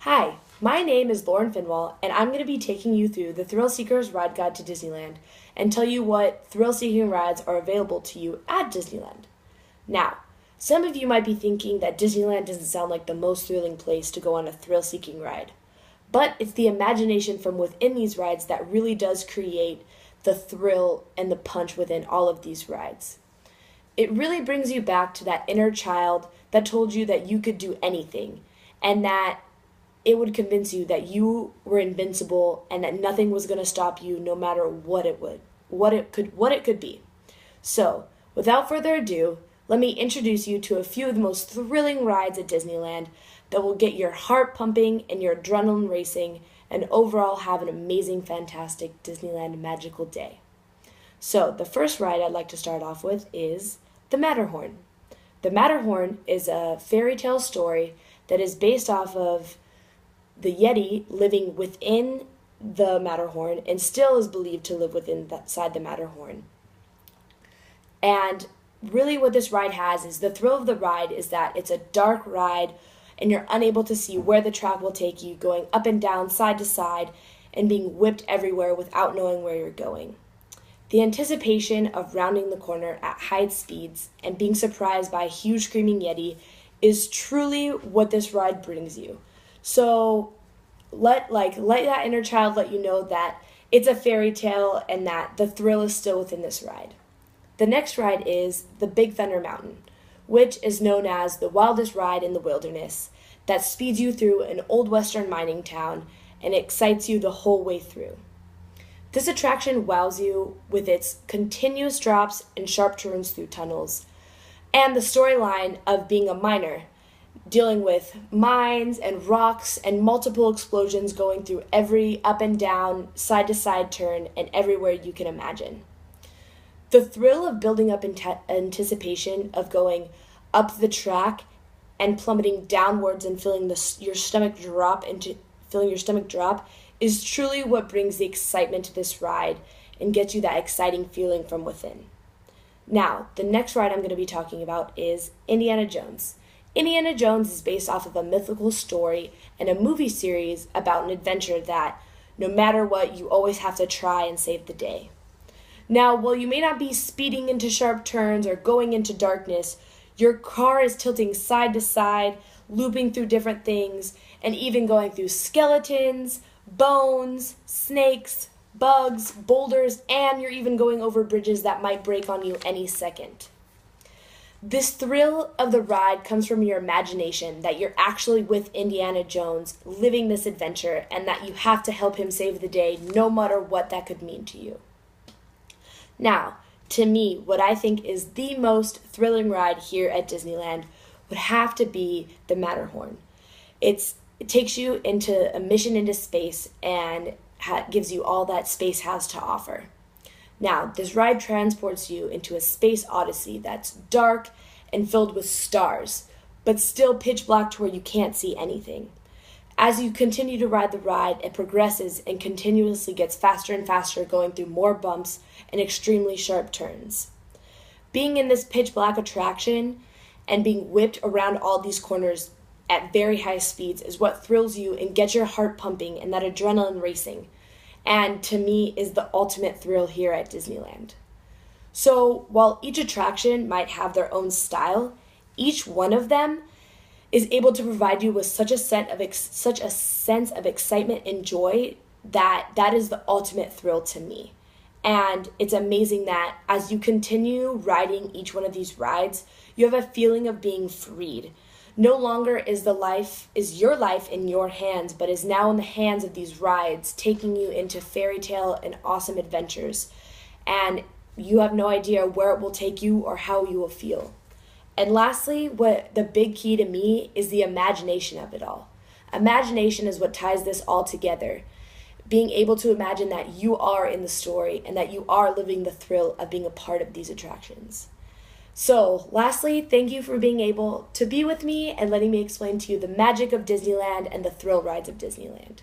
Hi, my name is Lauren Finwall, and I'm going to be taking you through the Thrill Seekers Ride Guide to Disneyland and tell you what thrill-seeking rides are available to you at Disneyland. Now, some of you might be thinking that Disneyland doesn't sound like the most thrilling place to go on a thrill-seeking ride, but it's the imagination from within these rides that really does create the thrill and the punch within all of these rides. It really brings you back to that inner child that told you that you could do anything and that it would convince you that you were invincible and that nothing was going to stop you no matter what it could be. So, without further ado, let me introduce you to a few of the most thrilling rides at Disneyland that will get your heart pumping and your adrenaline racing and overall have an amazing, fantastic Disneyland magical day. So, the first ride I'd like to start off with is the Matterhorn. The Matterhorn is a fairy tale story that is based off of the Yeti living within the Matterhorn and still is believed to live inside the Matterhorn. And really what this ride has is the thrill of the ride is that it's a dark ride and you're unable to see where the track will take you, going up and down, side to side, and being whipped everywhere without knowing where you're going. The anticipation of rounding the corner at high speeds and being surprised by a huge screaming Yeti is truly what this ride brings you. So let that inner child let you know that it's a fairy tale and that the thrill is still within this ride. The next ride is the Big Thunder Mountain, which is known as the wildest ride in the wilderness that speeds you through an old western mining town and excites you the whole way through. This attraction wows you with its continuous drops and sharp turns through tunnels, and the storyline of being a miner, dealing with mines and rocks and multiple explosions going through every up and down, side to side turn and everywhere you can imagine. The thrill of building up anticipation of going up the track and plummeting downwards and feeling your stomach drop is truly what brings the excitement to this ride and gets you that exciting feeling from within. Now, the next ride I'm going to be talking about is Indiana Jones. Indiana Jones is based off of a mythical story and a movie series about an adventure that, no matter what, you always have to try and save the day. Now, while you may not be speeding into sharp turns or going into darkness, your car is tilting side to side, looping through different things, and even going through skeletons, bones, snakes, bugs, boulders, and you're even going over bridges that might break on you any second. This thrill of the ride comes from your imagination that you're actually with Indiana Jones living this adventure and that you have to help him save the day no matter what that could mean to you. Now, to me, what I think is the most thrilling ride here at Disneyland would have to be the Matterhorn. It takes you into a mission into space and gives you all that space has to offer. Now, this ride transports you into a space odyssey that's dark and filled with stars, but still pitch black to where you can't see anything. As you continue to ride the ride, it progresses and continuously gets faster and faster, going through more bumps and extremely sharp turns. Being in this pitch black attraction and being whipped around all these corners at very high speeds is what thrills you and gets your heart pumping and that adrenaline racing, and to me is the ultimate thrill here at Disneyland. So while each attraction might have their own style, each one of them is able to provide you with such a sense of excitement and joy that is the ultimate thrill to me. And it's amazing that as you continue riding each one of these rides, you have a feeling of being freed. No longer is your life in your hands, but is now in the hands of these rides, taking you into fairy tale and awesome adventures. And you have no idea where it will take you or how you will feel. And lastly, what the big key to me is the imagination of it all. Imagination is what ties this all together. Being able to imagine that you are in the story and that you are living the thrill of being a part of these attractions. So, lastly, thank you for being able to be with me and letting me explain to you the magic of Disneyland and the thrill rides of Disneyland.